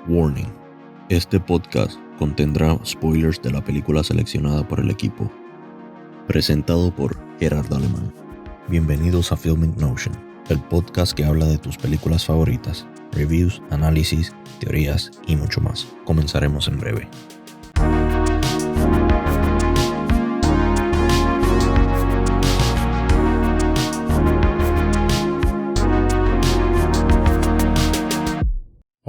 Warning. Este podcast contendrá spoilers de la película seleccionada por el equipo. Presentado por Gerard Alemán. Bienvenidos a Filmic Notion, el podcast que habla de tus películas favoritas, reviews, análisis, teorías y mucho más. Comenzaremos en breve.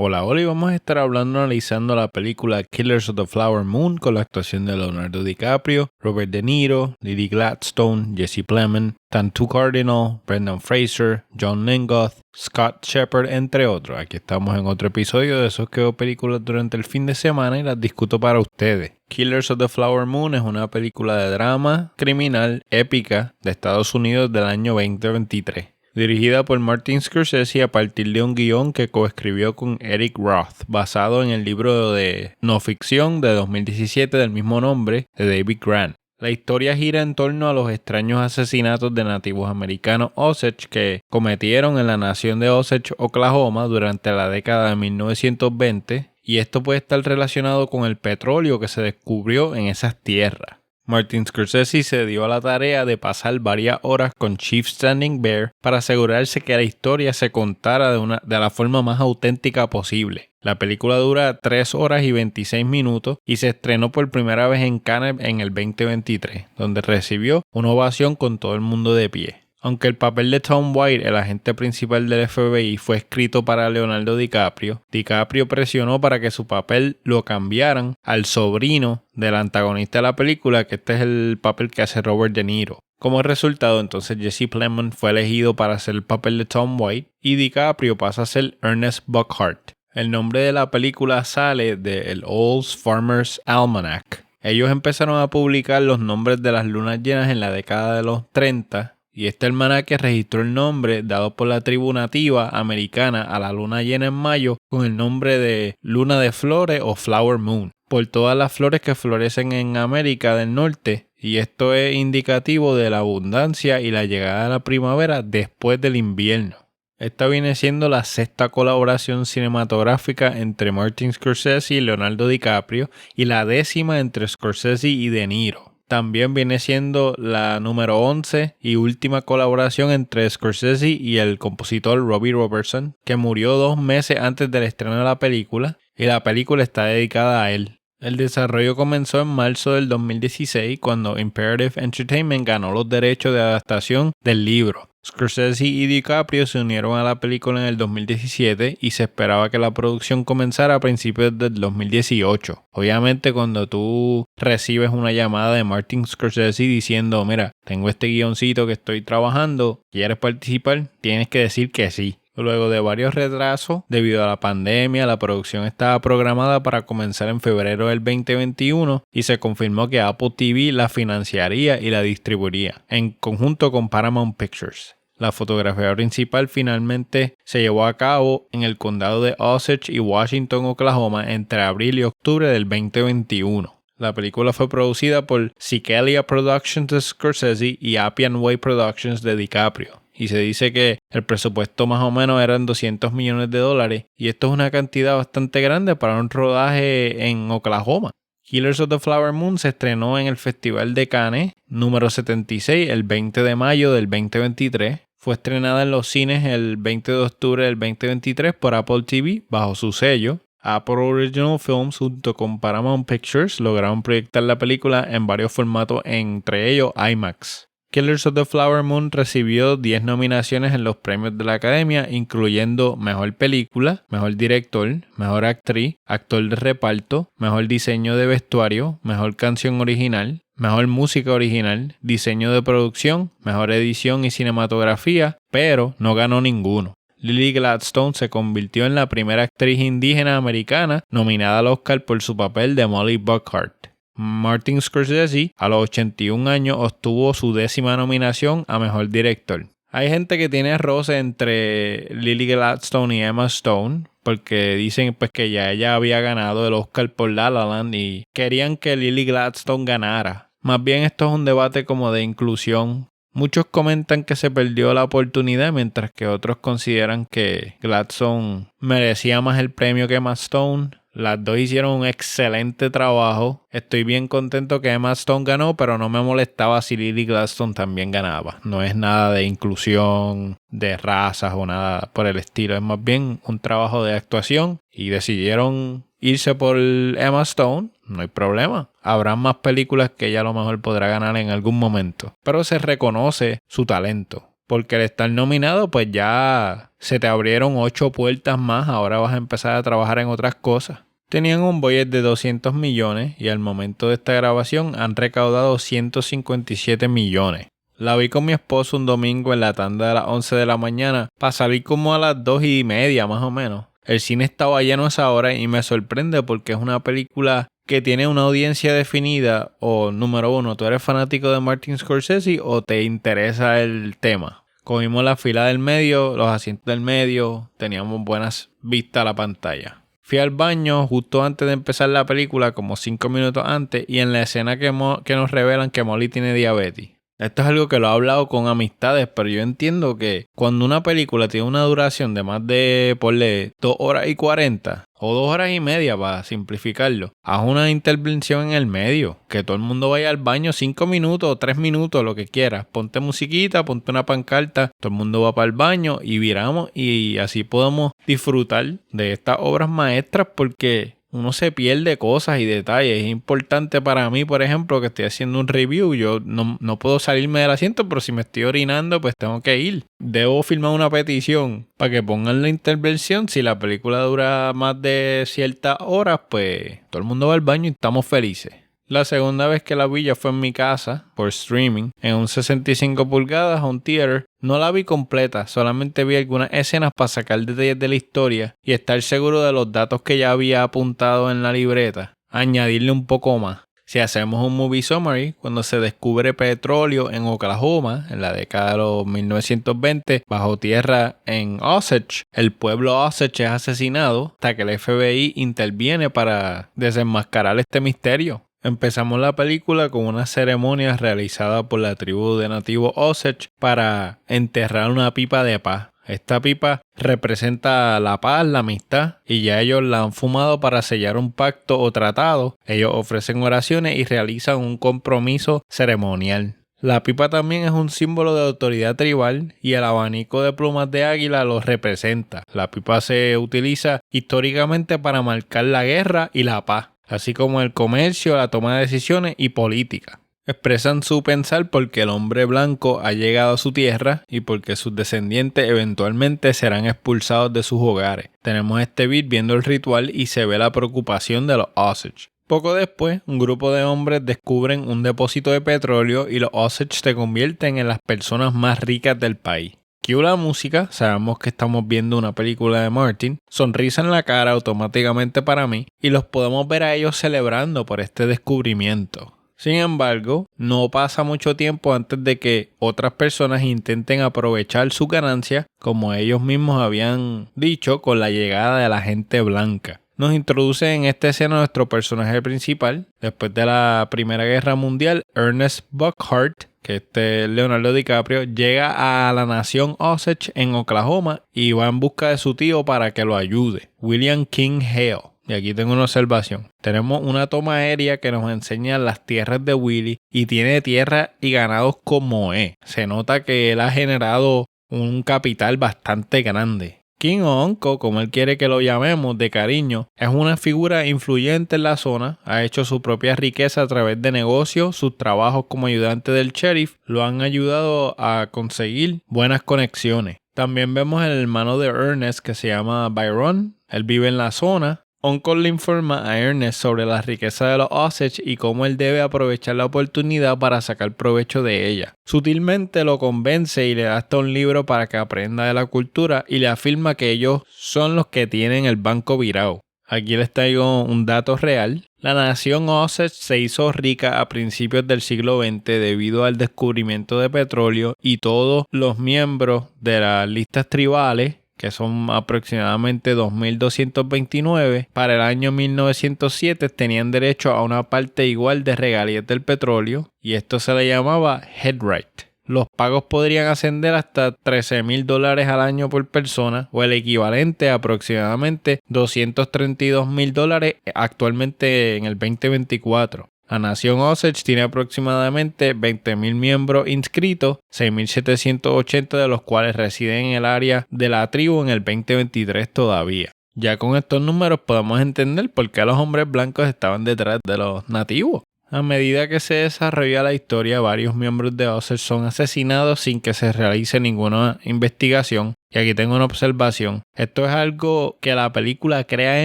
Hola, y vamos a estar analizando la película Killers of the Flower Moon con la actuación de Leonardo DiCaprio, Robert De Niro, Lily Gladstone, Jesse Plemons, Tantoo Cardinal, Brendan Fraser, John Lingoth, Scott Shepherd, entre otros. Aquí estamos en otro episodio de esos que veo películas durante el fin de semana y las discuto para ustedes. Killers of the Flower Moon es una película de drama criminal épica de Estados Unidos del año 2023. Dirigida por Martin Scorsese a partir de un guión que coescribió con Eric Roth, basado en el libro de no ficción de 2017 del mismo nombre de David Grant. La historia gira en torno a los extraños asesinatos de nativos americanos Osage que cometieron en la nación de Osage, Oklahoma, durante la década de 1920, y esto puede estar relacionado con el petróleo que se descubrió en esas tierras. Martin Scorsese se dio a la tarea de pasar varias horas con Chief Standing Bear para asegurarse que la historia se contara de la forma más auténtica posible. La película dura 3 horas y 26 minutos y se estrenó por primera vez en Cannes en el 2023, donde recibió una ovación con todo el mundo de pie. Aunque el papel de Tom White, el agente principal del FBI, fue escrito para Leonardo DiCaprio, DiCaprio presionó para que su papel lo cambiaran al sobrino del antagonista de la película, que este es el papel que hace Robert De Niro. Como resultado, entonces Jesse Plemons fue elegido para hacer el papel de Tom White y DiCaprio pasa a ser Ernest Buckhart. El nombre de la película sale del Old Farmer's Almanac. Ellos empezaron a publicar los nombres de las lunas llenas en la década de los 30. Y este almanaque registró el nombre dado por la tribu nativa americana a la luna llena en mayo con el nombre de Luna de Flores o Flower Moon, por todas las flores que florecen en América del Norte, y esto es indicativo de la abundancia y la llegada de la primavera después del invierno. Esta viene siendo la 6ª colaboración cinematográfica entre Martin Scorsese y Leonardo DiCaprio y la 10ª entre Scorsese y De Niro. También viene siendo la número 11 y última colaboración entre Scorsese y el compositor Robbie Robertson, que murió 2 meses antes del estreno de la película, y la película está dedicada a él. El desarrollo comenzó en marzo del 2016 cuando Imperative Entertainment ganó los derechos de adaptación del libro. Scorsese y DiCaprio se unieron a la película en el 2017 y se esperaba que la producción comenzara a principios del 2018. Obviamente, cuando tú recibes una llamada de Martin Scorsese diciendo, mira, tengo este guioncito que estoy trabajando, ¿quieres participar? Tienes que decir que sí. Luego de varios retrasos, debido a la pandemia, la producción estaba programada para comenzar en febrero del 2021 y se confirmó que Apple TV la financiaría y la distribuiría, en conjunto con Paramount Pictures. La fotografía principal finalmente se llevó a cabo en el condado de Osage y Washington, Oklahoma, entre abril y octubre del 2021. La película fue producida por Sikelia Productions de Scorsese y Appian Way Productions de DiCaprio. Y se dice que el presupuesto más o menos eran $200 millones, y esto es una cantidad bastante grande para un rodaje en Oklahoma. Killers of the Flower Moon se estrenó en el Festival de Cannes número 76 el 20 de mayo del 2023. Fue estrenada en los cines el 20 de octubre del 2023 por Apple TV bajo su sello. Apple Original Films junto con Paramount Pictures lograron proyectar la película en varios formatos, entre ellos IMAX. Killers of the Flower Moon recibió 10 nominaciones en los premios de la Academia, incluyendo Mejor Película, Mejor Director, Mejor Actriz, Actor de Reparto, Mejor Diseño de Vestuario, Mejor Canción Original, Mejor Música Original, Diseño de Producción, Mejor Edición y Cinematografía, pero no ganó ninguno. Lily Gladstone se convirtió en la primera actriz indígena americana nominada al Oscar por su papel de Molly Buckhart. Martin Scorsese, a los 81 años, obtuvo su 10ª nominación a Mejor Director. Hay gente que tiene roce entre Lily Gladstone y Emma Stone, porque dicen pues que ya ella había ganado el Oscar por La La Land y querían que Lily Gladstone ganara. Más bien esto es un debate como de inclusión. Muchos comentan que se perdió la oportunidad, mientras que otros consideran que Gladstone merecía más el premio que Emma Stone. Las dos hicieron un excelente trabajo. Estoy bien contento que Emma Stone ganó, pero no me molestaba si Lily Gladstone también ganaba. No es nada de inclusión de razas o nada por el estilo. Es más bien un trabajo de actuación y decidieron irse por Emma Stone. No hay problema. Habrá más películas que ella a lo mejor podrá ganar en algún momento. Pero se reconoce su talento. Porque al estar nominado, pues ya se te abrieron 8 puertas más. Ahora vas a empezar a trabajar en otras cosas. Tenían un budget de 200 millones y al momento de esta grabación han recaudado 157 millones. La vi con mi esposo un domingo en la tanda de las 11 de la mañana para salir como a las 2:30 más o menos. El cine estaba lleno a esa hora y me sorprende porque es una película que tiene una audiencia definida o número uno, tú eres fanático de Martin Scorsese o te interesa el tema. Cogimos la fila del medio, los asientos del medio, teníamos buenas vistas a la pantalla. Fui al baño justo antes de empezar la película, como 5 minutos antes, y en la escena que nos revelan que Molly tiene diabetes. Esto es algo que lo he hablado con amistades, pero yo entiendo que cuando una película tiene una duración de más de, ponle, 2 horas y 40 o 2 horas y media para simplificarlo, haz una intervención en el medio, que todo el mundo vaya al baño 5 minutos o 3 minutos, lo que quieras. Ponte musiquita, ponte una pancarta, todo el mundo va para el baño y viramos y así podemos disfrutar de estas obras maestras porque uno se pierde cosas y detalles. Es importante para mí, por ejemplo, que estoy haciendo un review. Yo no puedo salirme del asiento, pero si me estoy orinando, pues tengo que ir. Debo firmar una petición para que pongan la intervención. Si la película dura más de ciertas horas, pues todo el mundo va al baño y estamos felices. La segunda vez que la vi ya fue en mi casa, por streaming, en un 65 pulgadas, home theater. No la vi completa, solamente vi algunas escenas para sacar detalles de la historia y estar seguro de los datos que ya había apuntado en la libreta. Añadirle un poco más. Si hacemos un movie summary, cuando se descubre petróleo en Oklahoma, en la década de los 1920, bajo tierra en Osage, el pueblo Osage es asesinado hasta que el FBI interviene para desenmascarar este misterio. Empezamos la película con una ceremonia realizada por la tribu de nativos Osage para enterrar una pipa de paz. Esta pipa representa la paz, la amistad, y ya ellos la han fumado para sellar un pacto o tratado. Ellos ofrecen oraciones y realizan un compromiso ceremonial. La pipa también es un símbolo de autoridad tribal y el abanico de plumas de águila lo representa. La pipa se utiliza históricamente para marcar la guerra y la paz, así como el comercio, la toma de decisiones y política. Expresan su pensar porque el hombre blanco ha llegado a su tierra y porque sus descendientes eventualmente serán expulsados de sus hogares. Tenemos este beat viendo el ritual y se ve la preocupación de los Osage. Poco después, un grupo de hombres descubren un depósito de petróleo y los Osage se convierten en las personas más ricas del país. Cue la música, sabemos que estamos viendo una película de Martin, sonrisa en la cara automáticamente para mí y los podemos ver a ellos celebrando por este descubrimiento. Sin embargo, no pasa mucho tiempo antes de que otras personas intenten aprovechar su ganancia, como ellos mismos habían dicho con la llegada de la gente blanca. Nos introduce en esta escena nuestro personaje principal. Después de la Primera Guerra Mundial, Ernest Buckhart, que es Leonardo DiCaprio, llega a la nación Osage en Oklahoma y va en busca de su tío para que lo ayude, William King Hale. Y aquí tengo una observación. Tenemos una toma aérea que nos enseña las tierras de Willy y tiene tierra y ganados como es. Se nota que él ha generado un capital bastante grande. King o Uncle, como él quiere que lo llamemos de cariño, es una figura influyente en la zona, ha hecho su propia riqueza a través de negocios, sus trabajos como ayudante del sheriff lo han ayudado a conseguir buenas conexiones. También vemos el hermano de Ernest que se llama Byron, él vive en la zona. Uncle le informa a Ernest sobre la riqueza de los Osage y cómo él debe aprovechar la oportunidad para sacar provecho de ella. Sutilmente lo convence y le da hasta un libro para que aprenda de la cultura y le afirma que ellos son los que tienen el banco virado. Aquí les traigo un dato real. La nación Osage se hizo rica a principios del siglo XX debido al descubrimiento de petróleo y todos los miembros de las listas tribales, que son aproximadamente 2.229, para el año 1907 tenían derecho a una parte igual de regalías del petróleo y esto se le llamaba head right. los pagos podrían ascender hasta $13,000 al año por persona, o el equivalente a aproximadamente $232,000 actualmente en el 2024. La nación Osage tiene aproximadamente 20,000 miembros inscritos, 6,780 de los cuales residen en el área de la tribu en el 2023 todavía. Ya con estos números podemos entender por qué los hombres blancos estaban detrás de los nativos. A medida que se desarrolla la historia, varios miembros de Osage son asesinados sin que se realice ninguna investigación. Y aquí tengo una observación. Esto es algo que la película crea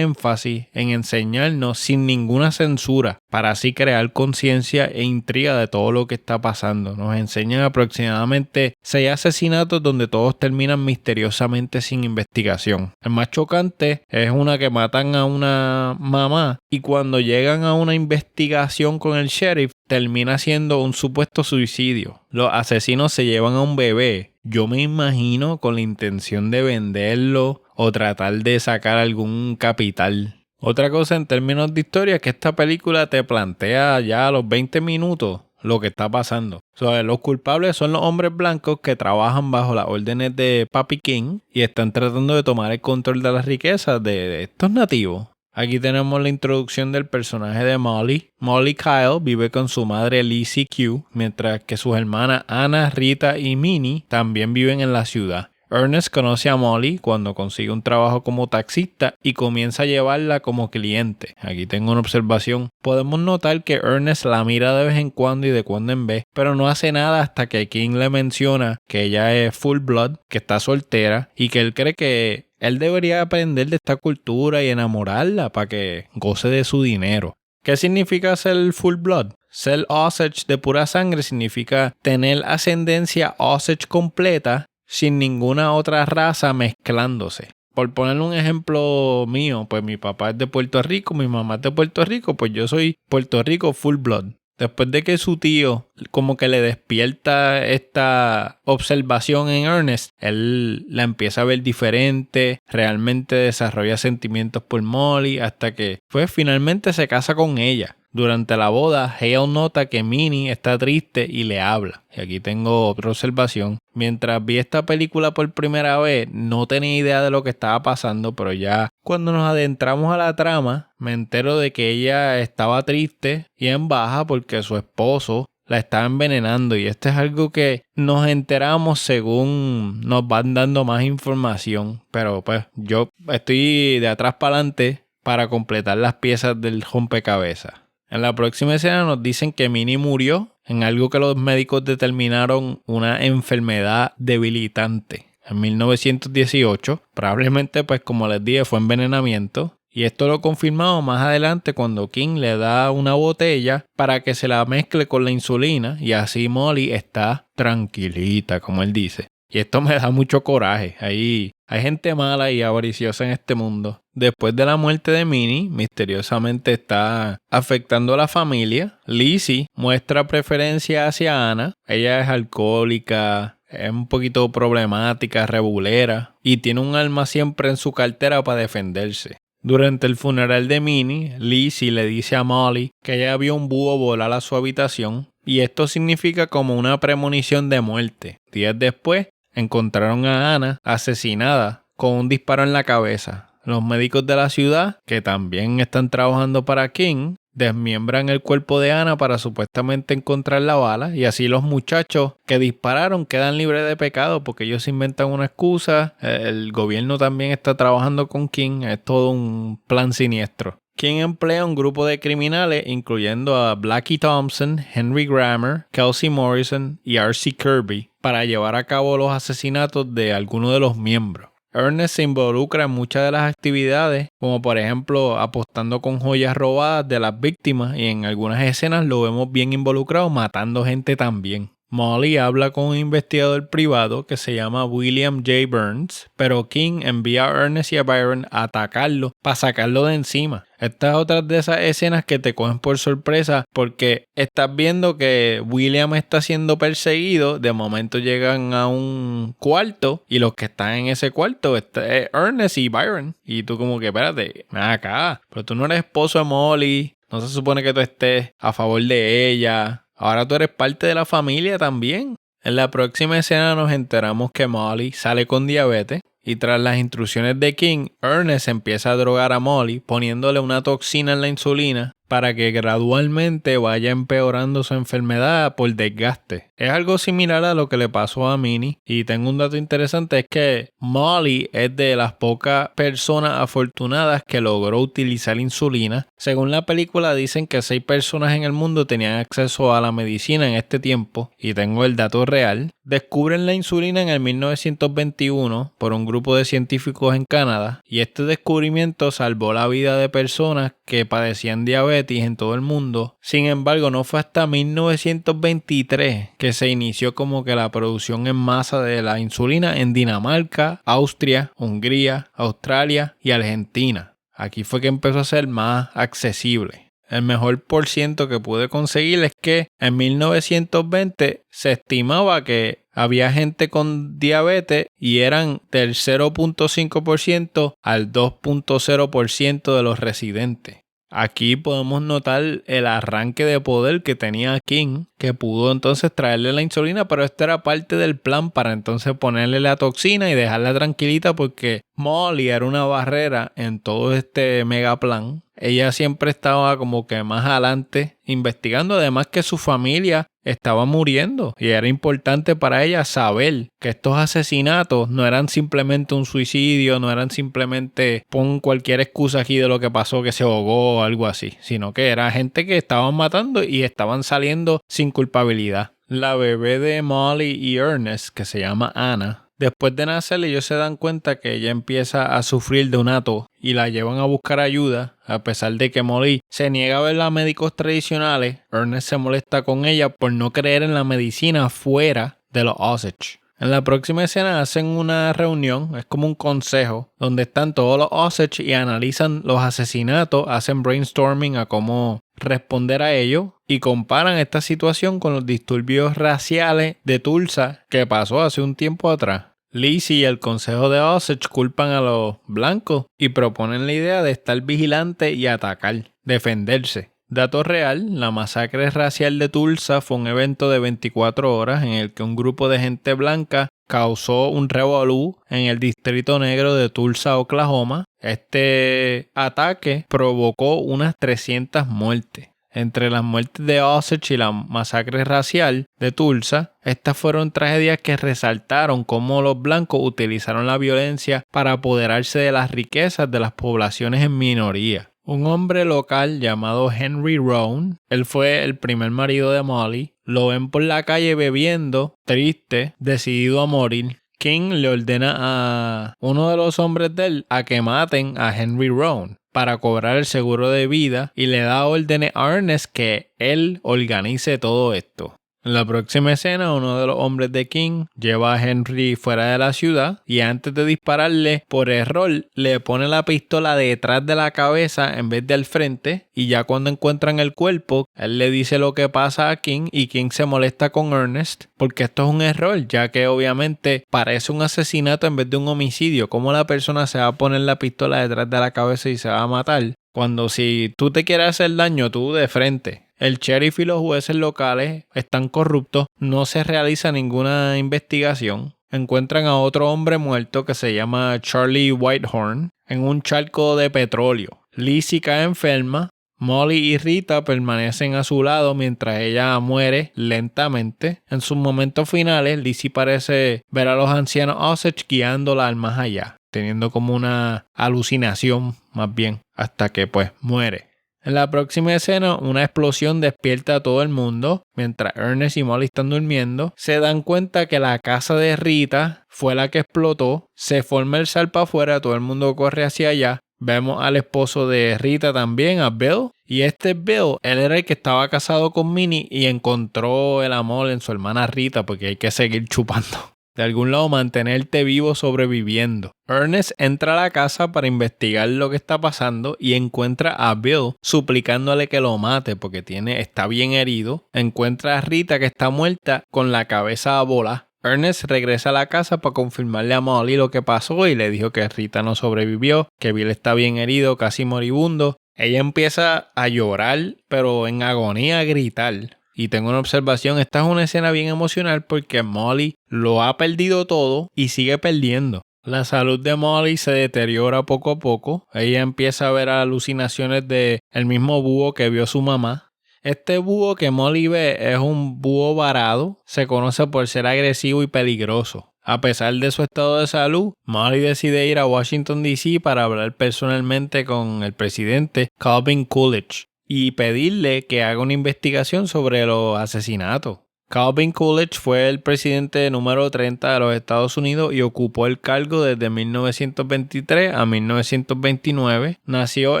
énfasis en enseñarnos sin ninguna censura, para así crear conciencia e intriga de todo lo que está pasando. Nos enseñan aproximadamente 6 asesinatos donde todos terminan misteriosamente sin investigación. El más chocante es una que matan a una mamá y cuando llegan a una investigación con el sheriff termina siendo un supuesto suicidio. Los asesinos se llevan a un bebé. Yo me imagino con la intención de venderlo o tratar de sacar algún capital. Otra cosa en términos de historia es que esta película te plantea ya a los 20 minutos lo que está pasando. Los culpables son los hombres blancos que trabajan bajo las órdenes de Papi King y están tratando de tomar el control de las riquezas de estos nativos. Aquí tenemos la introducción del personaje de Molly. Molly Kyle vive con su madre Lizzie Q, mientras que sus hermanas Anna, Rita y Minnie también viven en la ciudad. Ernest conoce a Molly cuando consigue un trabajo como taxista y comienza a llevarla como cliente. Aquí tengo una observación. Podemos notar que Ernest la mira de vez en cuando y de cuando en vez, pero no hace nada hasta que King le menciona que ella es full blood, que está soltera y que él cree que él debería aprender de esta cultura y enamorarla para que goce de su dinero. ¿Qué significa ser full blood? Ser Osage de pura sangre significa tener ascendencia Osage completa sin ninguna otra raza mezclándose. Por poner un ejemplo mío, pues mi papá es de Puerto Rico, mi mamá es de Puerto Rico, pues yo soy Puerto Rico full blood. Después de que su tío como que le despierta esta observación en Ernest, él la empieza a ver diferente, realmente desarrolla sentimientos por Molly hasta que pues finalmente se casa con ella. Durante la boda, Hale nota que Minnie está triste y le habla. Y aquí tengo otra observación. Mientras vi esta película por primera vez, no tenía idea de lo que estaba pasando, pero ya cuando nos adentramos a la trama, me entero de que ella estaba triste y en baja porque su esposo la estaba envenenando. Y esto es algo que nos enteramos según nos van dando más información. Pero pues yo estoy de atrás para adelante para completar las piezas del rompecabezas. En la próxima escena nos dicen que Minnie murió en algo que los médicos determinaron una enfermedad debilitante. En 1918, probablemente pues como les dije fue envenenamiento. Y esto lo confirmamos más adelante cuando King le da una botella para que se la mezcle con la insulina y así Molly está tranquilita, como él dice. Y esto me da mucho coraje. Hay gente mala y avariciosa en este mundo. Después de la muerte de Minnie, misteriosamente está afectando a la familia. Lizzie muestra preferencia hacia Anna. Ella es alcohólica, es un poquito problemática, rebulera y tiene un arma siempre en su cartera para defenderse. Durante el funeral de Minnie, Lizzie le dice a Molly que ella vio un búho volar a su habitación y esto significa como una premonición de muerte. Días después, encontraron a Anna asesinada con un disparo en la cabeza. Los médicos de la ciudad, que también están trabajando para King, desmiembran el cuerpo de Anna para supuestamente encontrar la bala y así los muchachos que dispararon quedan libres de pecado porque ellos inventan una excusa. El gobierno también está trabajando con King, es todo un plan siniestro. King emplea un grupo de criminales incluyendo a Blackie Thompson, Henry Grammer, Kelsey Morrison y R.C. Kirby para llevar a cabo los asesinatos de algunos de los miembros. Ernest se involucra en muchas de las actividades, como por ejemplo apostando con joyas robadas de las víctimas y en algunas escenas lo vemos bien involucrado matando gente también. Molly habla con un investigador privado que se llama William J. Burns, pero King envía a Ernest y a Byron a atacarlo para sacarlo de encima. Esta es otra de esas escenas que te cogen por sorpresa porque estás viendo que William está siendo perseguido, de momento llegan a un cuarto y los que están en ese cuarto es Ernest y Byron. Y tú como que espérate, ven acá, pero tú no eres esposo de Molly, no se supone que tú estés a favor de ella. Ahora tú eres parte de la familia también. En la próxima escena nos enteramos que Molly sale con diabetes y tras las instrucciones de King, Ernest empieza a drogar a Molly poniéndole una toxina en la insulina para que gradualmente vaya empeorando su enfermedad por desgaste. Es algo similar a lo que le pasó a Minnie. Y tengo un dato interesante, es que Molly es de las pocas personas afortunadas que logró utilizar insulina. Según la película dicen que 6 personas en el mundo tenían acceso a la medicina en este tiempo, y tengo el dato real. Descubren la insulina en el 1921 por un grupo de científicos en Canadá, y este descubrimiento salvó la vida de personas que padecían diabetes en todo el mundo. Sin embargo, no fue hasta 1923 que se inició como que la producción en masa de la insulina en Dinamarca, Austria, Hungría, Australia y Argentina. Aquí fue que empezó a ser más accesible. El mejor por ciento que pude conseguir es que en 1920 se estimaba que había gente con diabetes y eran del 0.5% al 2.0% de los residentes. Aquí podemos notar el arranque de poder que tenía King, que pudo entonces traerle la insulina, pero esto era parte del plan para entonces ponerle la toxina y dejarla tranquilita porque Molly era una barrera en todo este mega plan. Ella siempre estaba como que más adelante investigando, además que su familia estaba muriendo y era importante para ella saber que estos asesinatos no eran simplemente un suicidio, no eran simplemente pon cualquier excusa aquí de lo que pasó, que se ahogó o algo así, sino que era gente que estaban matando y estaban saliendo sin culpabilidad. La bebé de Molly y Ernest, que se llama Anna, después de nacer ellos se dan cuenta que ella empieza a sufrir de una tos y la llevan a buscar ayuda. A pesar de que Molly se niega a ver a médicos tradicionales, Ernest se molesta con ella por no creer en la medicina fuera de los Osage. En la próxima escena hacen una reunión, es como un consejo, donde están todos los Osage y analizan los asesinatos, hacen brainstorming a cómo responder a ello y comparan esta situación con los disturbios raciales de Tulsa que pasó hace un tiempo atrás. Lizzie y el consejo de Osage culpan a los blancos y proponen la idea de estar vigilante y atacar, defenderse. Dato real, la masacre racial de Tulsa fue un evento de 24 horas en el que un grupo de gente blanca causó un revolú en el distrito negro de Tulsa, Oklahoma. Este ataque provocó unas 300 muertes. Entre las muertes de Osage y la masacre racial de Tulsa, estas fueron tragedias que resaltaron cómo los blancos utilizaron la violencia para apoderarse de las riquezas de las poblaciones en minoría. Un hombre local llamado Henry Roan, él fue el primer marido de Molly, lo ven por la calle bebiendo, triste, decidido a morir. King le ordena a uno de los hombres de él a que maten a Henry Roan para cobrar el seguro de vida y le da órdenes a Ernest que él organice todo esto. En la próxima escena, uno de los hombres de King lleva a Henry fuera de la ciudad y antes de dispararle, por error, le pone la pistola detrás de la cabeza en vez de al frente y ya cuando encuentran el cuerpo, él le dice lo que pasa a King y King se molesta con Ernest porque esto es un error, ya que obviamente parece un asesinato en vez de un homicidio. ¿Cómo la persona se va a poner la pistola detrás de la cabeza y se va a matar? Cuando si tú te quieres hacer daño, tú de frente. El sheriff y los jueces locales están corruptos, no se realiza ninguna investigación. Encuentran a otro hombre muerto que se llama Charlie Whitehorn en un charco de petróleo. Lizzie cae enferma, Molly y Rita permanecen a su lado mientras ella muere lentamente. En sus momentos finales, Lizzie parece ver a los ancianos Osage guiándola al más allá, teniendo como una alucinación más bien, hasta que pues muere. En la próxima escena, una explosión despierta a todo el mundo. Mientras Ernest y Molly están durmiendo, se dan cuenta que la casa de Rita fue la que explotó. Se forma el salpa afuera, todo el mundo corre hacia allá. Vemos al esposo de Rita también, a Bill. Y este Bill, él era el que estaba casado con Minnie y encontró el amor en su hermana Rita porque hay que seguir chupando. De algún lado mantenerte vivo sobreviviendo. Ernest entra a la casa para investigar lo que está pasando y encuentra a Bill suplicándole que lo mate porque está bien herido. Encuentra a Rita que está muerta con la cabeza a bola. Ernest regresa a la casa para confirmarle a Molly lo que pasó y le dijo que Rita no sobrevivió, que Bill está bien herido, casi moribundo. Ella empieza a llorar, pero en agonía a gritar. Y tengo una observación, esta es una escena bien emocional porque Molly lo ha perdido todo y sigue perdiendo. La salud de Molly se deteriora poco a poco. Ella empieza a ver alucinaciones de el mismo búho que vio su mamá. Este búho que Molly ve es un búho varado. Se conoce por ser agresivo y peligroso. A pesar de su estado de salud, Molly decide ir a Washington, D.C. para hablar personalmente con el presidente Calvin Coolidge y pedirle que haga una investigación sobre los asesinatos. Calvin Coolidge fue el presidente número 30 de los Estados Unidos y ocupó el cargo desde 1923 a 1929. Nació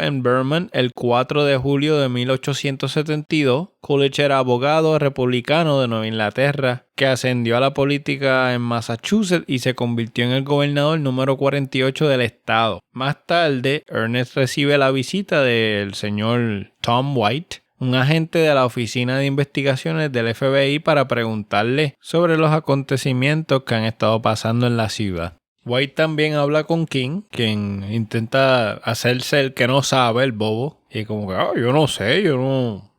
en Vermont el 4 de julio de 1872. Coolidge era abogado republicano de Nueva Inglaterra que ascendió a la política en Massachusetts y se convirtió en el gobernador número 48 del estado. Más tarde, Ernest recibe la visita del señor Tom White, un agente de la Oficina de Investigaciones del FBI, para preguntarle sobre los acontecimientos que han estado pasando en la ciudad. White también habla con King, quien intenta hacerse el que no sabe, el bobo, y como que, yo no sé, yo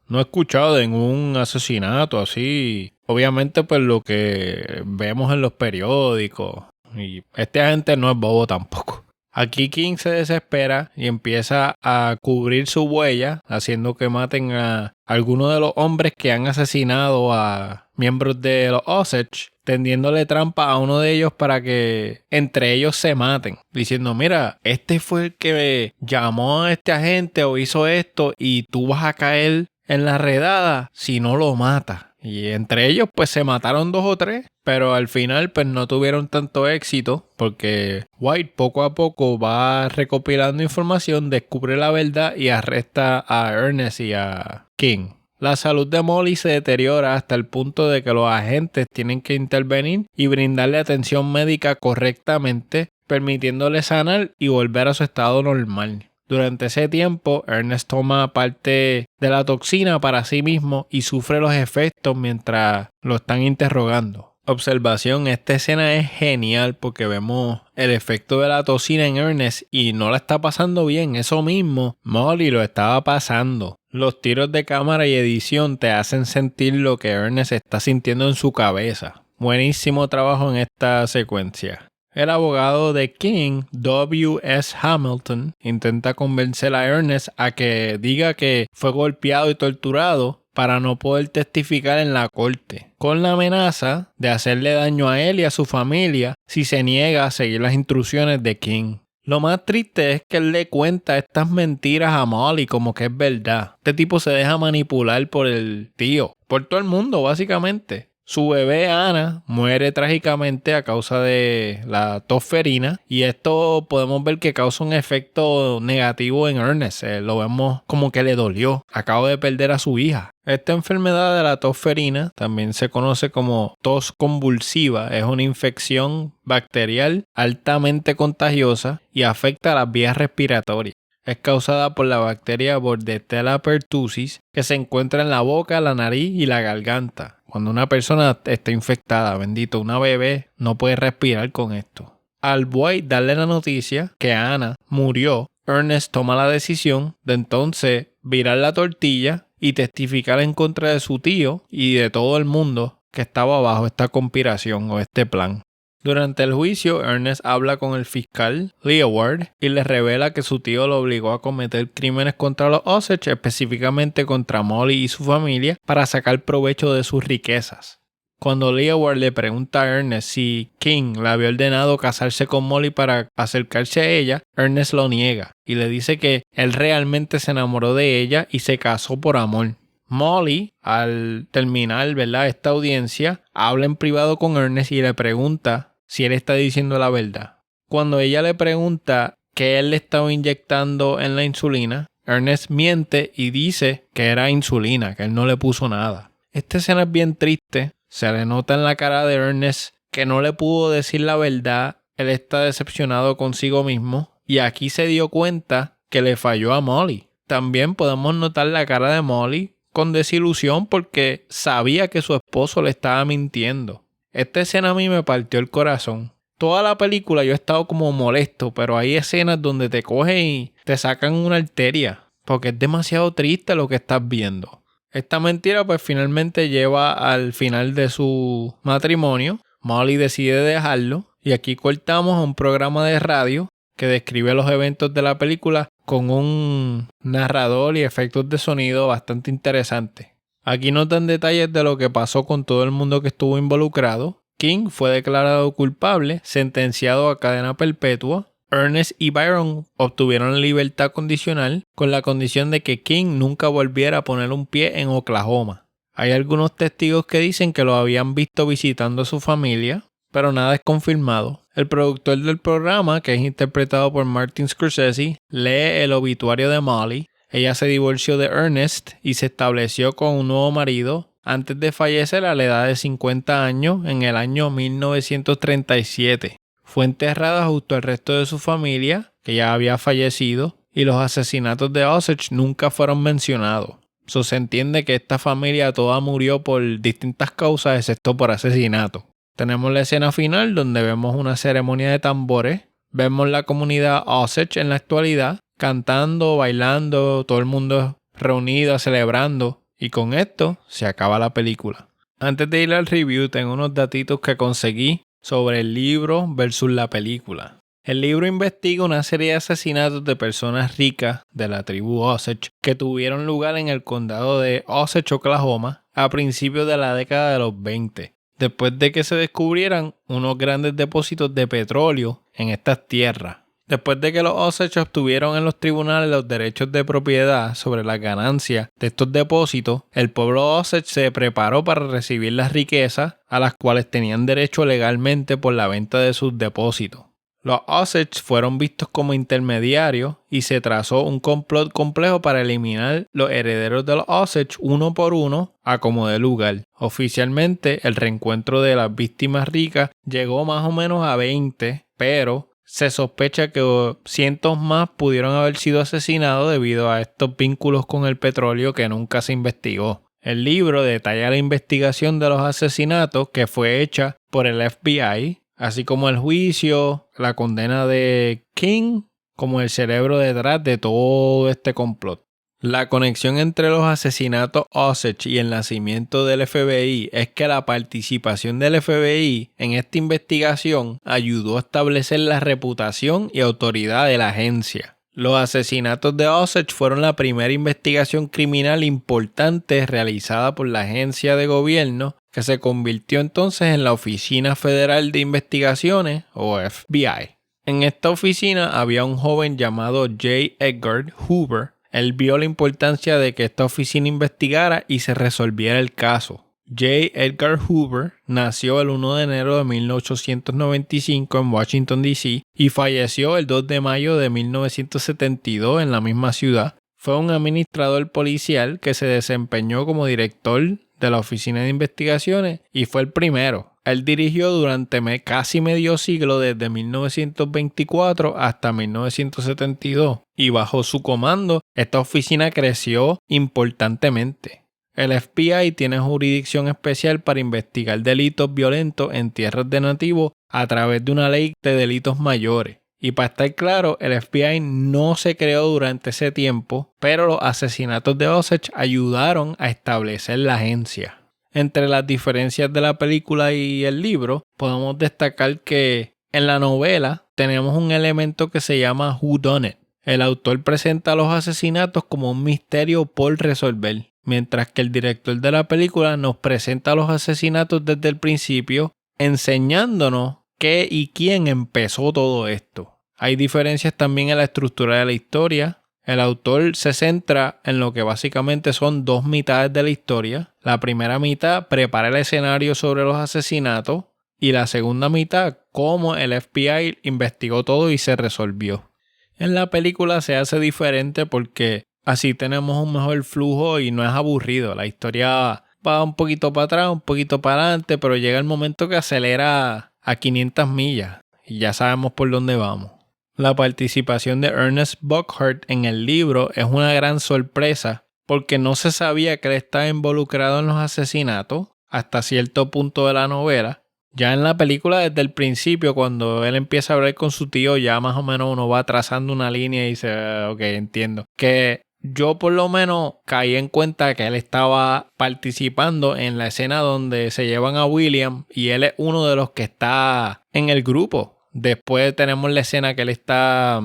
no he escuchado de ningún asesinato así. Obviamente, pues lo que vemos en los periódicos, y este agente no es bobo tampoco. Aquí King se desespera y empieza a cubrir su huella, haciendo que maten a algunos de los hombres que han asesinado a miembros de los Osage, tendiéndole trampa a uno de ellos para que entre ellos se maten, diciendo, mira, este fue el que llamó a este agente o hizo esto y tú vas a caer en la redada si no lo matas. Y entre ellos pues se mataron 2 o 3, pero al final pues no tuvieron tanto éxito porque White poco a poco va recopilando información, descubre la verdad y arresta a Ernest y a King. La salud de Molly se deteriora hasta el punto de que los agentes tienen que intervenir y brindarle atención médica correctamente, permitiéndole sanar y volver a su estado normal. Durante ese tiempo, Ernest toma parte de la toxina para sí mismo y sufre los efectos mientras lo están interrogando. Observación, esta escena es genial porque vemos el efecto de la toxina en Ernest y no la está pasando bien. Eso mismo, Molly lo estaba pasando. Los tiros de cámara y edición te hacen sentir lo que Ernest está sintiendo en su cabeza. Buenísimo trabajo en esta secuencia. El abogado de King, W.S. Hamilton, intenta convencer a Ernest a que diga que fue golpeado y torturado para no poder testificar en la corte, con la amenaza de hacerle daño a él y a su familia si se niega a seguir las instrucciones de King. Lo más triste es que él le cuenta estas mentiras a Molly como que es verdad. Este tipo se deja manipular por el tío, por todo el mundo básicamente. Su bebé Anna muere trágicamente a causa de la tosferina y esto podemos ver que causa un efecto negativo en Ernest. Lo vemos como que le dolió. Acaba de perder a su hija. Esta enfermedad de la tosferina también se conoce como tos convulsiva. Es una infección bacterial altamente contagiosa y afecta a las vías respiratorias. Es causada por la bacteria Bordetella pertussis que se encuentra en la boca, la nariz y la garganta. Cuando una persona está infectada, bendito, una bebé no puede respirar con esto. Al White darle la noticia que Anna murió, Ernest toma la decisión de entonces virar la tortilla y testificar en contra de su tío y de todo el mundo que estaba bajo esta conspiración o este plan. Durante el juicio, Ernest habla con el fiscal Leeward y le revela que su tío lo obligó a cometer crímenes contra los Osage, específicamente contra Molly y su familia, para sacar provecho de sus riquezas. Cuando Leeward le pregunta a Ernest si King le había ordenado casarse con Molly para acercarse a ella, Ernest lo niega y le dice que él realmente se enamoró de ella y se casó por amor. Molly, al terminar, ¿verdad?, esta audiencia, habla en privado con Ernest y le pregunta si él está diciendo la verdad. Cuando ella le pregunta que él le estaba inyectando en la insulina, Ernest miente y dice que era insulina, que él no le puso nada. Esta escena es bien triste. Se le nota en la cara de Ernest que no le pudo decir la verdad. Él está decepcionado consigo mismo y aquí se dio cuenta que le falló a Molly. También podemos notar la cara de Molly con desilusión porque sabía que su esposo le estaba mintiendo. Esta escena a mí me partió el corazón. Toda la película yo he estado como molesto, pero hay escenas donde te cogen y te sacan una arteria porque es demasiado triste lo que estás viendo. Esta mentira pues finalmente lleva al final de su matrimonio. Molly decide dejarlo y aquí cortamos a un programa de radio que describe los eventos de la película con un narrador y efectos de sonido bastante interesantes. Aquí nos dan detalles de lo que pasó con todo el mundo que estuvo involucrado. King fue declarado culpable, sentenciado a cadena perpetua. Ernest y Byron obtuvieron libertad condicional con la condición de que King nunca volviera a poner un pie en Oklahoma. Hay algunos testigos que dicen que lo habían visto visitando a su familia, pero nada es confirmado. El productor del programa, que es interpretado por Martin Scorsese, lee el obituario de Molly. Ella se divorció de Ernest y se estableció con un nuevo marido antes de fallecer a la edad de 50 años en el año 1937. Fue enterrada junto al resto de su familia, que ya había fallecido, y los asesinatos de Osage nunca fueron mencionados. Se entiende que esta familia toda murió por distintas causas excepto por asesinato. Tenemos la escena final donde vemos una ceremonia de tambores. Vemos la comunidad Osage en la actualidad, cantando, bailando, todo el mundo reunido, celebrando. Y con esto se acaba la película. Antes de ir al review, tengo unos datitos que conseguí sobre el libro versus la película. El libro investiga una serie de asesinatos de personas ricas de la tribu Osage que tuvieron lugar en el condado de Osage, Oklahoma, a principios de la década de los 20, después de que se descubrieran unos grandes depósitos de petróleo en estas tierras. Después de que los Osage obtuvieron en los tribunales los derechos de propiedad sobre las ganancias de estos depósitos, el pueblo Osage se preparó para recibir las riquezas a las cuales tenían derecho legalmente por la venta de sus depósitos. Los Osage fueron vistos como intermediarios y se trazó un complot complejo para eliminar los herederos de los Osage uno por uno a como dé lugar. Oficialmente, el reencuentro de las víctimas ricas llegó más o menos a 20, pero se sospecha que cientos más pudieron haber sido asesinados debido a estos vínculos con el petróleo que nunca se investigó. El libro detalla la investigación de los asesinatos que fue hecha por el FBI, así como el juicio, la condena de King, como el cerebro detrás de todo este complot. La conexión entre los asesinatos Osage y el nacimiento del FBI es que la participación del FBI en esta investigación ayudó a establecer la reputación y autoridad de la agencia. Los asesinatos de Osage fueron la primera investigación criminal importante realizada por la agencia de gobierno, que se convirtió entonces en la Oficina Federal de Investigaciones, o FBI. En esta oficina había un joven llamado J. Edgar Hoover. Él vio la importancia de que esta oficina investigara y se resolviera el caso. J. Edgar Hoover nació el 1 de enero de 1895 en Washington, D.C. y falleció el 2 de mayo de 1972 en la misma ciudad. Fue un administrador policial que se desempeñó como director de la Oficina de Investigaciones y fue el primero. Él dirigió durante casi medio siglo desde 1924 hasta 1972 y bajo su comando esta oficina creció importantemente. El FBI tiene jurisdicción especial para investigar delitos violentos en tierras de nativos a través de una ley de delitos mayores. Y para estar claro, el FBI no se creó durante ese tiempo, pero los asesinatos de Osage ayudaron a establecer la agencia. Entre las diferencias de la película y el libro, podemos destacar que en la novela tenemos un elemento que se llama whodunit. El autor presenta los asesinatos como un misterio por resolver, mientras que el director de la película nos presenta los asesinatos desde el principio, enseñándonos qué y quién empezó todo esto. Hay diferencias también en la estructura de la historia. El autor se centra en lo que básicamente son dos mitades de la historia. La primera mitad prepara el escenario sobre los asesinatos y la segunda mitad cómo el FBI investigó todo y se resolvió. En la película se hace diferente porque así tenemos un mejor flujo y no es aburrido. La historia va un poquito para atrás, un poquito para adelante, pero llega el momento que acelera a 500 millas y ya sabemos por dónde vamos. La participación de Ernest Buckhart en el libro es una gran sorpresa porque no se sabía que él estaba involucrado en los asesinatos hasta cierto punto de la novela. Ya en la película desde el principio, cuando él empieza a hablar con su tío, ya más o menos uno va trazando una línea y dice, ok, entiendo. Que yo por lo menos caí en cuenta que él estaba participando en la escena donde se llevan a William y él es uno de los que está en el grupo. Después tenemos la escena que él está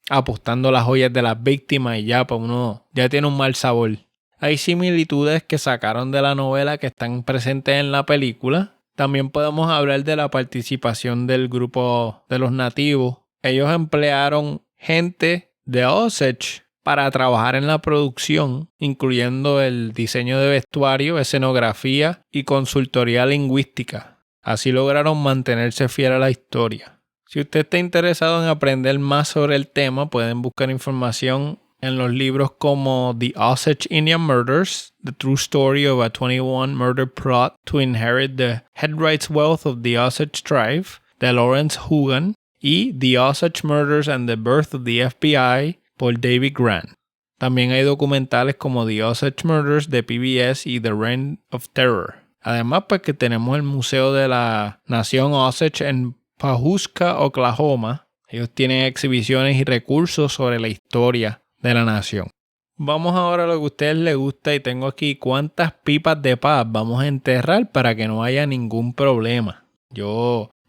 apostando las joyas de las víctimas y ya, pues uno ya tiene un mal sabor. Hay similitudes que sacaron de la novela que están presentes en la película. También podemos hablar de la participación del grupo de los nativos. Ellos emplearon gente de Osage para trabajar en la producción, incluyendo el diseño de vestuario, escenografía y consultoría lingüística. Así lograron mantenerse fiel a la historia. Si usted está interesado en aprender más sobre el tema, pueden buscar información en los libros como The Osage Indian Murders, The True Story of a 21 Murder Plot to Inherit the Headrights Wealth of the Osage Tribe, de Lawrence Hugan, y The Osage Murders and the Birth of the FBI, por David Grant. También hay documentales como The Osage Murders de PBS y The Reign of Terror. Además, pues que tenemos el Museo de la Nación Osage en Pawhuska, Oklahoma. Ellos tienen exhibiciones y recursos sobre la historia de la nación. Vamos ahora a lo que a ustedes les gusta y tengo aquí cuántas pipas de paz vamos a enterrar para que no haya ningún problema.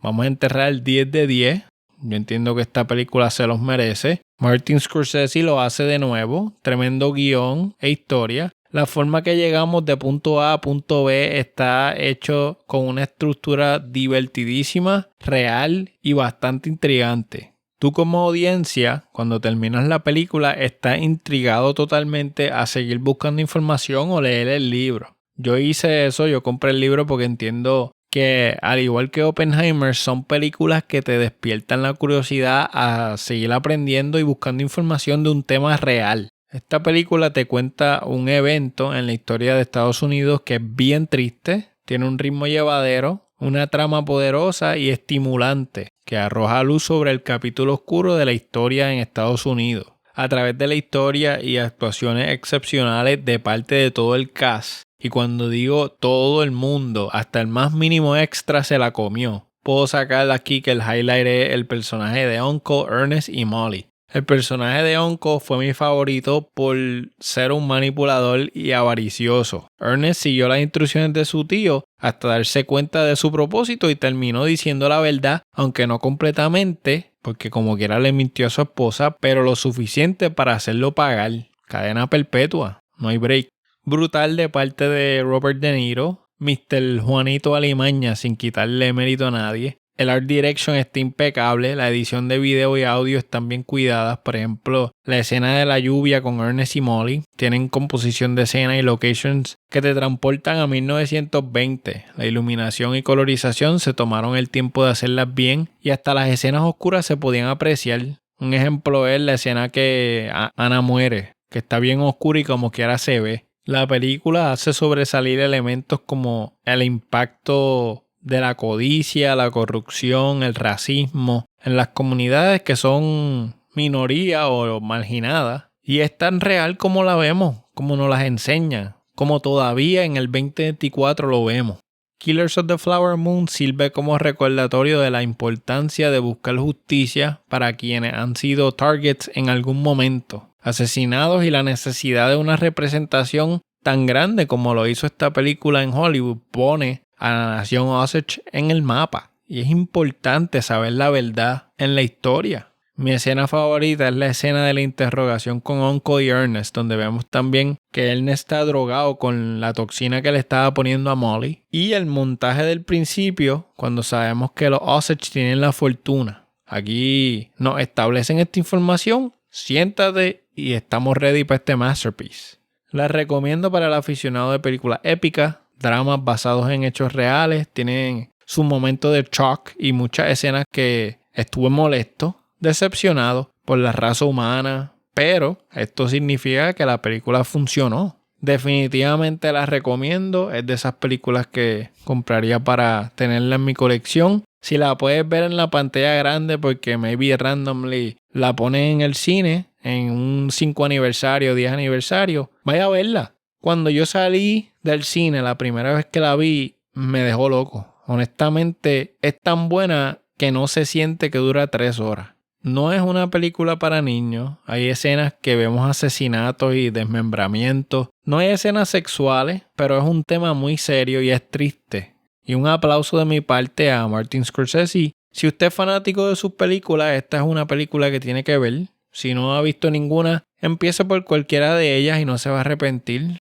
Vamos a enterrar 10 de 10. Yo entiendo que esta película se los merece. Martin Scorsese lo hace de nuevo. Tremendo guión e historia. La forma que llegamos de punto A a punto B está hecho con una estructura divertidísima, real y bastante intrigante. Tú como audiencia, cuando terminas la película, estás intrigado totalmente a seguir buscando información o leer el libro. Yo hice eso, yo compré el libro porque entiendo que al igual que Oppenheimer son películas que te despiertan la curiosidad a seguir aprendiendo y buscando información de un tema real. Esta película te cuenta un evento en la historia de Estados Unidos que es bien triste, tiene un ritmo llevadero, una trama poderosa y estimulante que arroja luz sobre el capítulo oscuro de la historia en Estados Unidos. A través de la historia y actuaciones excepcionales de parte de todo el cast, y cuando digo todo el mundo, hasta el más mínimo extra se la comió. Puedo sacar aquí que el highlight es el personaje de Uncle, Ernest y Molly. El personaje de Uncle fue mi favorito por ser un manipulador y avaricioso. Ernest siguió las instrucciones de su tío hasta darse cuenta de su propósito y terminó diciendo la verdad, aunque no completamente, porque como quiera le mintió a su esposa, pero lo suficiente para hacerlo pagar. Cadena perpetua, no hay break. Brutal de parte de Robert De Niro, Mr. Juanito Alimaña sin quitarle mérito a nadie. El art direction está impecable, la edición de video y audio están bien cuidadas. Por ejemplo, la escena de la lluvia con Ernest y Molly tienen composición de escena y locations que te transportan a 1920. La iluminación y colorización se tomaron el tiempo de hacerlas bien y hasta las escenas oscuras se podían apreciar. Un ejemplo es la escena que Ana muere, que está bien oscura y como quiera se ve. La película hace sobresalir elementos como el impacto de la codicia, la corrupción, el racismo en las comunidades que son minoría o marginadas. Y es tan real como la vemos, como nos las enseñan, como todavía en el 2024 lo vemos. Killers of the Flower Moon sirve como recordatorio de la importancia de buscar justicia para quienes han sido targets en algún momento, asesinados, y la necesidad de una representación tan grande como lo hizo esta película en Hollywood pone a la nación Osage en el mapa. Y es importante saber la verdad en la historia. Mi escena favorita es la escena de la interrogación con Uncle y Ernest, donde vemos también que Ernest está drogado con la toxina que le estaba poniendo a Molly. Y el montaje del principio, cuando sabemos que los Osage tienen la fortuna. Aquí nos establecen esta información, siéntate y estamos ready para este masterpiece. La recomiendo para el aficionado de películas épicas, dramas basados en hechos reales, tienen su momento de shock y muchas escenas que estuve molesto, decepcionado por la raza humana, pero esto significa que la película funcionó. Definitivamente la recomiendo, es de esas películas que compraría para tenerla en mi colección. Si la puedes ver en la pantalla grande porque maybe randomly la ponen en el cine, en un 5 aniversario, 10 aniversario, vaya a verla. Cuando yo salí del cine, la primera vez que la vi, me dejó loco. Honestamente, es tan buena que no se siente que dura 3 horas. no es una película para niños. Hay escenas que vemos asesinatos y desmembramientos. No hay escenas sexuales, pero es un tema muy serio y es triste. Y un aplauso de mi parte a Martin Scorsese. Si usted es fanático de sus películas, esta es una película que tiene que ver. Si no ha visto ninguna, empiece por cualquiera de ellas y no se va a arrepentir.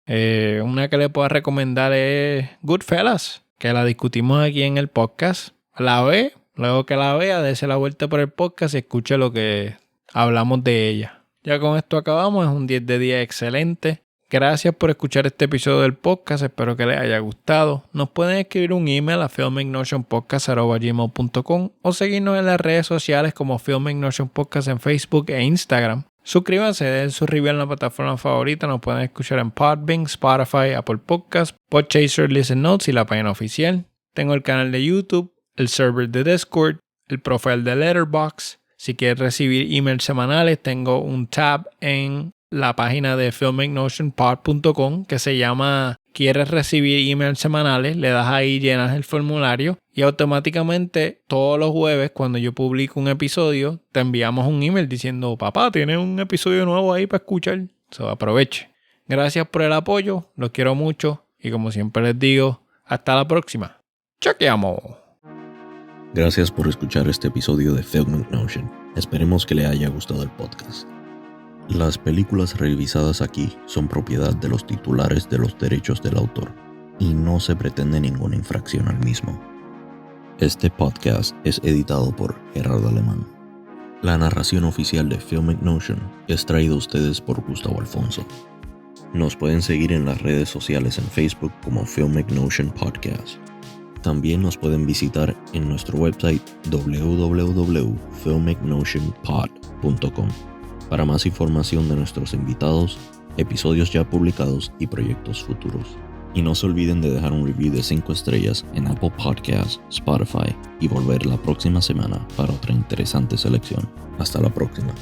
Una que le puedo recomendar es Goodfellas, que la discutimos aquí en el podcast. La ve, luego que la vea, dése la vuelta por el podcast y escuche lo que hablamos de ella. Ya con esto acabamos, es un 10 de 10 excelente. Gracias por escuchar este episodio del podcast, espero que les haya gustado. Nos pueden escribir un email a filmicnotionpodcast@gmail.com o seguirnos en las redes sociales como Filmic Notion Podcast en Facebook e Instagram. Suscríbanse, den su review en la plataforma favorita, nos pueden escuchar en Podbean, Spotify, Apple Podcasts, Podchaser, Listen Notes y la página oficial. Tengo el canal de YouTube, el server de Discord, el profile de Letterboxd. Si quieres recibir emails semanales, tengo un tab en la página de filmicnotionpod.com que se llama ¿Quieres recibir emails semanales? Le das ahí, llenas el formulario y automáticamente todos los jueves cuando yo publico un episodio te enviamos un email diciendo papá, tienes un episodio nuevo ahí para escuchar. Aproveche. Gracias por el apoyo, los quiero mucho y como siempre les digo, hasta la próxima. ¡Chequeamos! Gracias por escuchar este episodio de Filmic Notion. Esperemos que le haya gustado el podcast. Las películas revisadas aquí son propiedad de los titulares de los derechos del autor y no se pretende ninguna infracción al mismo. Este podcast es editado por Gerardo Alemán. La narración oficial de Filmic Notion es traída a ustedes por Gustavo Alfonso. Nos pueden seguir en las redes sociales en Facebook como Filmic Notion Podcast. También nos pueden visitar en nuestro website www.filmicnotionpod.com para más información de nuestros invitados, episodios ya publicados y proyectos futuros. Y no se olviden de dejar un review de 5 estrellas en Apple Podcasts, Spotify y volver la próxima semana para otra interesante selección. Hasta la próxima.